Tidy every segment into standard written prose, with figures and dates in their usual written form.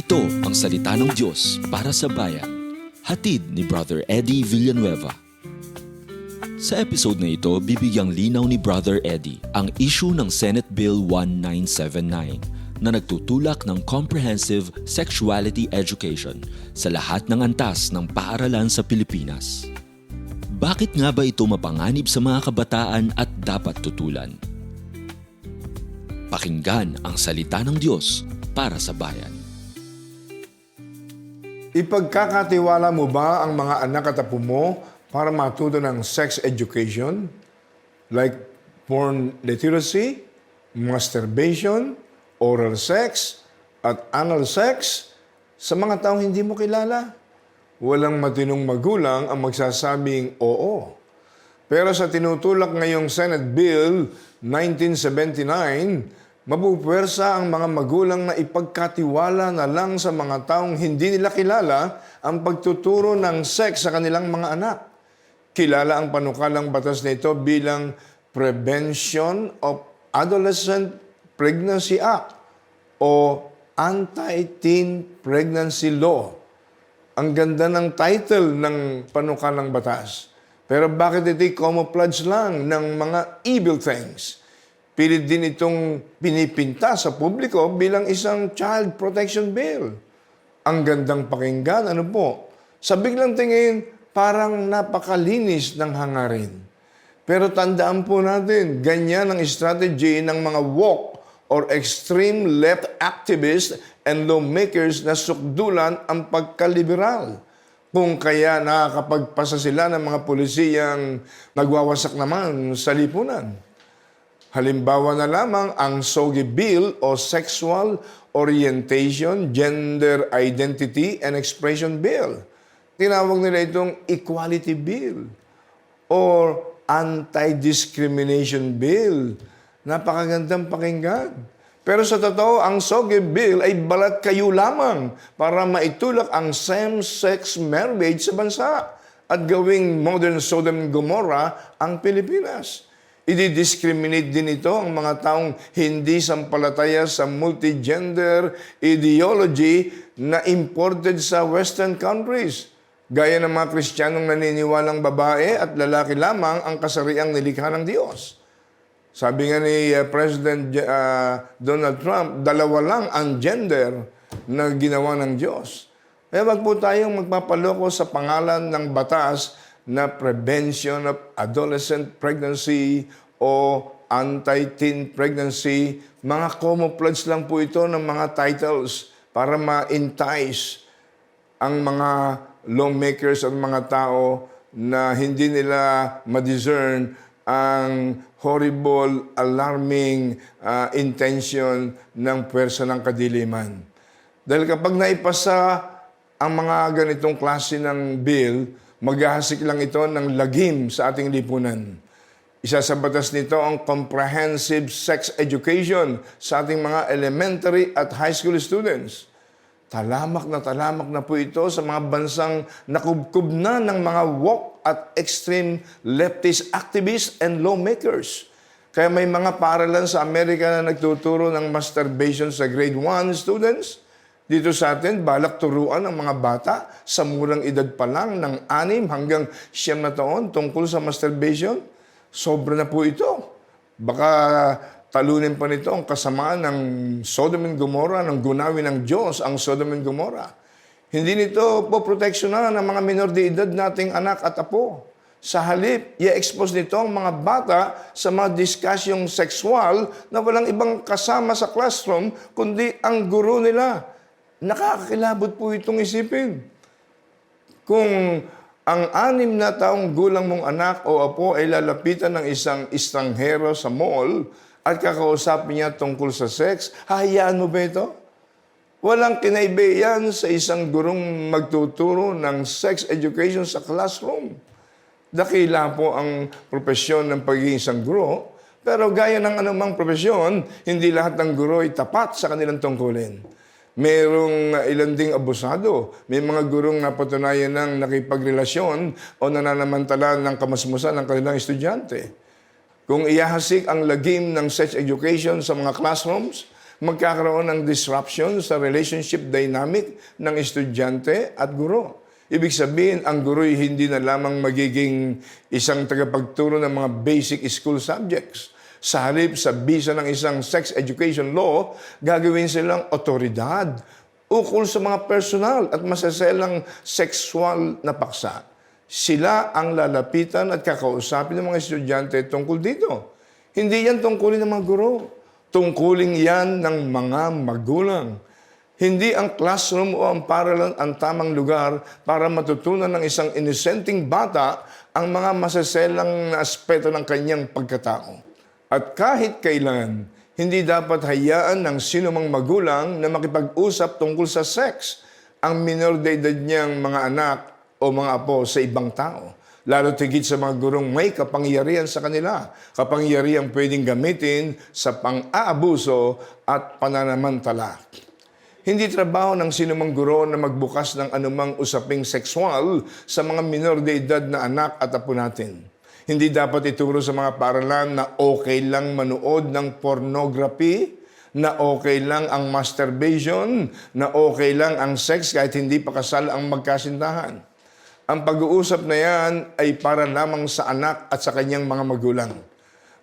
Ito ang salita ng Diyos para sa bayan. Hatid ni Brother Eddie Villanueva. Sa episode na ito, bibigyang linaw ni Brother Eddie ang issue ng Senate Bill 1979 na nagtutulak ng comprehensive sexuality education sa lahat ng antas ng paaralan sa Pilipinas. Bakit nga ba ito mapanganib sa mga kabataan at dapat tutulan? Pakinggan ang salita ng Diyos para sa bayan. Ipagkakatiwala mo ba ang mga anak at apo mo para matuto ng sex education? Like porn literacy, masturbation, oral sex, at anal sex sa mga taong hindi mo kilala? Walang matinong magulang ang magsasabing oo. Pero sa tinutulak ngayong Senate Bill 1979, mapupuwersa ang mga magulang na ipagkatiwala na lang sa mga taong hindi nila kilala ang pagtuturo ng sex sa kanilang mga anak. Kilala ang panukalang batas na ito bilang Prevention of Adolescent Pregnancy Act o Anti-Teen Pregnancy Law. Ang ganda ng title ng panukalang batas. Pero bakit ito'y camouflage lang ng mga evil things? Pilit din itong pinipinta sa publiko bilang isang child protection bill. Ang gandang pakinggan, ano po? Sa biglang tingin, parang napakalinis ng hangarin. Pero tandaan po natin, ganyan ang strategy ng mga woke or extreme left activists and lawmakers na sukdulan ang pagkaliberal. Kung kaya nakakapagpasa sila ng mga pulisiyang nagwawasak naman sa lipunan. Halimbawa na lamang ang SOGI Bill o Sexual Orientation, Gender Identity and Expression Bill. Tinawag nila itong Equality Bill or Anti-Discrimination Bill. Napakagandang pakinggan. Pero sa totoo, ang SOGI Bill ay balat kayo lamang para maitulak ang same-sex marriage sa bansa at gawing modern Sodom and Gomorrah ang Pilipinas. I-discriminate din ito ang mga taong hindi sampalataya sa multigender ideology na imported sa Western countries. Gaya ng mga Kristiyanong naniniwalang babae at lalaki lamang ang kasariang nilikha ng Diyos. Sabi nga ni President Donald Trump, dalawa lang ang gender na ginawa ng Diyos. Kaya wag po tayong magpapaloko sa pangalan ng batas na Prevention of Adolescent Pregnancy o Anti-Teen Pregnancy. Mga camouflage lang po ito ng mga titles para ma-entice ang mga lawmakers at mga tao na hindi nila ma-discern ang horrible, alarming intention ng puwersa ng kadiliman. Dahil kapag naipasa ang mga ganitong klase ng bill, maghahasik lang ito ng lagim sa ating lipunan. Isa sa batas nito ang comprehensive sex education sa ating mga elementary at high school students. Talamak na po ito sa mga bansang nakubkob na ng mga woke at extreme leftist activists and lawmakers. Kaya may mga paaralan sa Amerika na nagtuturo ng masturbation sa grade 1 students. Dito sa atin, balak turuan ang mga bata sa murang edad pa lang ng 6 hanggang 9 na taon tungkol sa masturbation. Sobra na po ito. Baka talunin pa nito ang kasamaan ng Sodom and Gomorrah, ng gunawin ng Diyos ang Sodom and Gomorrah. Hindi nito po proteksyonan ng mga minor de edad nating anak at apo. Sa halip, i-expose nito ang mga bata sa mga diskusyong sexual na walang ibang kasama sa classroom kundi ang guro nila. Nakakakilabot po itong isipin. Kung ang 6 na taong gulang mong anak o apo ay lalapitan ng isang estranghero sa mall at kakausapin niya tungkol sa sex, hahayaan mo ba ito? Walang kinaibe yan sa isang gurong magtuturo ng sex education sa classroom. Dakila po ang propesyon ng pagiging isang guro, pero gaya ng anumang propesyon, hindi lahat ng guro ay tapat sa kanilang tungkulin. Merong ilan ding abusado. May mga gurong napatunayan ng nakipagrelasyon o nananamantala ng kamasmusan ng kanilang estudyante. Kung iyahasik ang lagim ng sex education sa mga classrooms, Magkakaroon ng disruption sa relationship dynamic ng estudyante at guro. Ibig sabihin, ang guro'y hindi na lamang magiging isang tagapagturo ng mga basic school subjects. Sa halip, sa bisa ng isang sex education law, gagawin silang otoridad ukol sa mga personal at masaselang sexual na paksa. Sila ang lalapitan at kakausapin ng mga estudyante tungkol dito. Hindi yan tungkulin ng mga guro. Tungkulin yan ng mga magulang. Hindi ang classroom o ang paralan ang tamang lugar para matutunan ng isang inosenteng bata ang mga masaselang na aspeto ng kanyang pagkatao. At kahit kailan, hindi dapat hayaan ng sinumang magulang na makipag-usap tungkol sa sex ang minor de edad niyang mga anak o mga apo sa ibang tao. Lalo tigit sa mga gurong may kapangyarihan sa kanila, kapangyarihan pwedeng gamitin sa pang-aabuso at pananamantala. Hindi trabaho ng sinumang guro na magbukas ng anumang usaping sexual sa mga minor de edad na anak at apo natin. Hindi dapat ituro sa mga paaralan na okay lang manood ng pornography, na okay lang ang masturbation, na okay lang ang sex kahit hindi pa kasal ang magkasintahan. Ang pag-uusap na yan ay para lamang sa anak at sa kanyang mga magulang.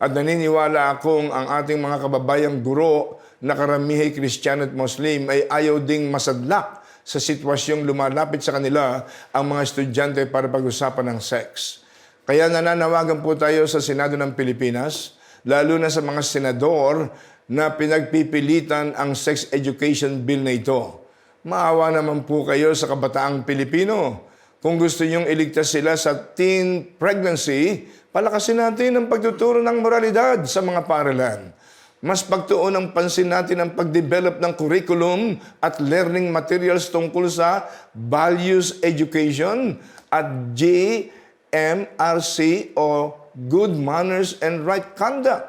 At naniniwala akong ang ating mga kababayang guro na karamihay Kristiyano at Muslim ay ayaw ding masadlak sa sitwasyong lumalapit sa kanila ang mga estudyante para pag-usapan ng sex. Kaya nananawagan po tayo sa Senado ng Pilipinas, lalo na sa mga senador na pinagpipilitan ang sex education bill na ito. Maawa naman po kayo sa kabataang Pilipino. Kung gusto niyong iligtas sila sa teen pregnancy, palakasin natin ang pagtuturo ng moralidad sa mga paaralan. Mas pagtuon ang pansin natin ang pagdevelop ng curriculum at learning materials tungkol sa values education at GMRC o Good Manners and Right Conduct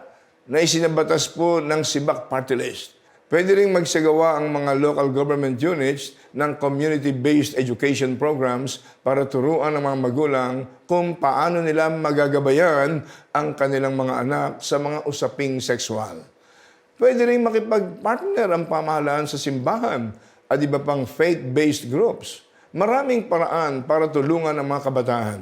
na isinabatas po ng SIBAC Party List. Pwede rin magsagawa ang mga local government units ng community-based education programs para turuan ng mga magulang kung paano nila magagabayan ang kanilang mga anak sa mga usaping sexual. Pwede rin makipag-partner ang pamahalaan sa simbahan at iba pang faith-based groups. Maraming paraan para tulungan ang mga kabataan.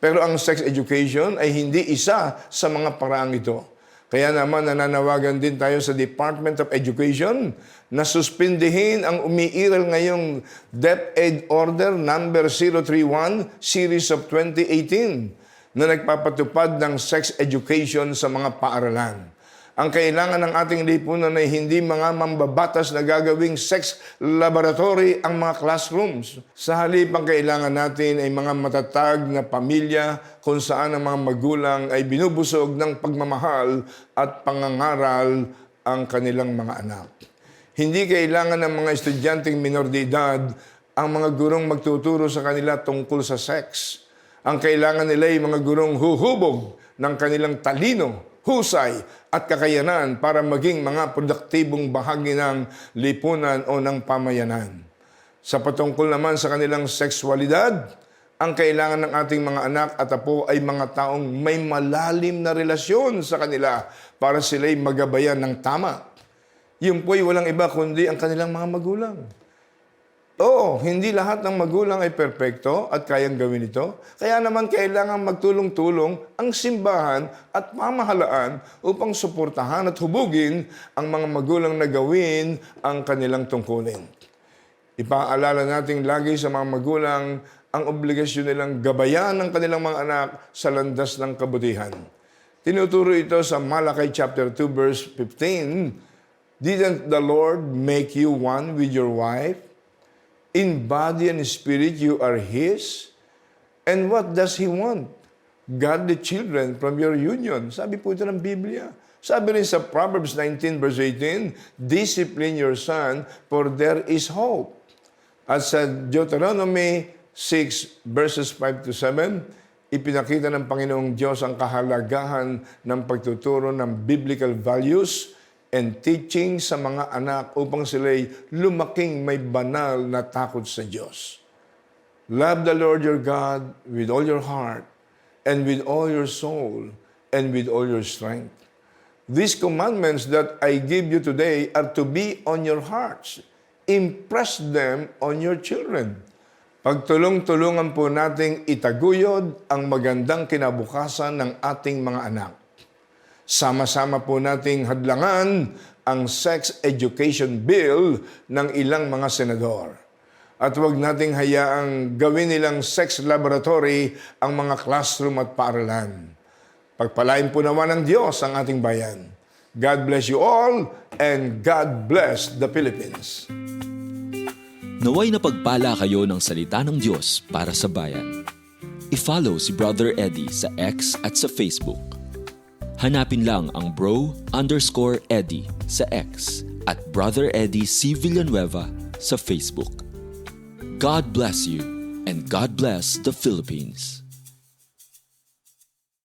Pero ang sex education ay hindi isa sa mga paraang ito. Kaya naman nananawagan din tayo sa Department of Education na suspindihin ang umiiral ngayong DepEd Order number 031 Series of 2018 na nagpapatupad ng sex education sa mga paaralan. Ang kailangan ng ating lipunan ay hindi mga mambabatas na gagawing sex laboratory ang mga classrooms. Sa halip, ang kailangan natin ay mga matatag na pamilya kung saan ang mga magulang ay binubusog ng pagmamahal at pangangaral ang kanilang mga anak. Hindi kailangan ng mga estudyanteng minor de edad ang mga gurong magtuturo sa kanila tungkol sa sex. Ang kailangan nila ay mga gurong huhubog ng kanilang talino, husay at kakayanan para maging mga produktibong bahagi ng lipunan o ng pamayanan. Sa patungkol naman sa kanilang sexualidad, ang kailangan ng ating mga anak at apo ay mga taong may malalim na relasyon sa kanila para sila'y magabayan ng tama. Yun po'y walang iba kundi ang kanilang mga magulang. Oo, hindi lahat ng magulang ay perpekto at kayang gawin ito. Kaya naman kailangan magtulong-tulong ang simbahan at pamahalaan upang suportahan at hubugin ang mga magulang na gawin ang kanilang tungkulin. Ipaalala natin lagi sa mga magulang ang obligasyon nilang gabayan ng kanilang mga anak sa landas ng kabutihan. Tinuturo ito sa Malakay chapter 2 verse 15. Didn't the Lord make you one with your wife? In body and spirit, you are His. And what does He want? Godly children from your union. Sabi po ito ng Biblia. Sabi rin sa Proverbs 19 verse 18, discipline your son, for there is hope. At sa Deuteronomy 6 verses 5 to 7, ipinakita ng Panginoong Diyos ang kahalagahan ng pagtuturo ng biblical values and teaching sa mga anak upang sila'y lumaking may banal na takot sa Diyos. Love the Lord your God with all your heart and with all your soul and with all your strength. These commandments that I give you today are to be on your hearts. Impress them on your children. Pagtulong-tulungan po nating itaguyod ang magandang kinabukasan ng ating mga anak. Sama-sama po nating hadlangan ang sex education bill ng ilang mga senador. At huwag nating hayaang gawin nilang sex laboratory ang mga classroom at paaralan. Pagpalain po naman ng Diyos ang ating bayan. God bless you all and God bless the Philippines. Naway na pagpala kayo ng salita ng Diyos para sa bayan. I-follow si Brother Eddie sa X at sa Facebook. Hanapin lang ang bro_Eddie sa X at Brother Eddie C. Villanueva sa Facebook. God bless you and God bless the Philippines.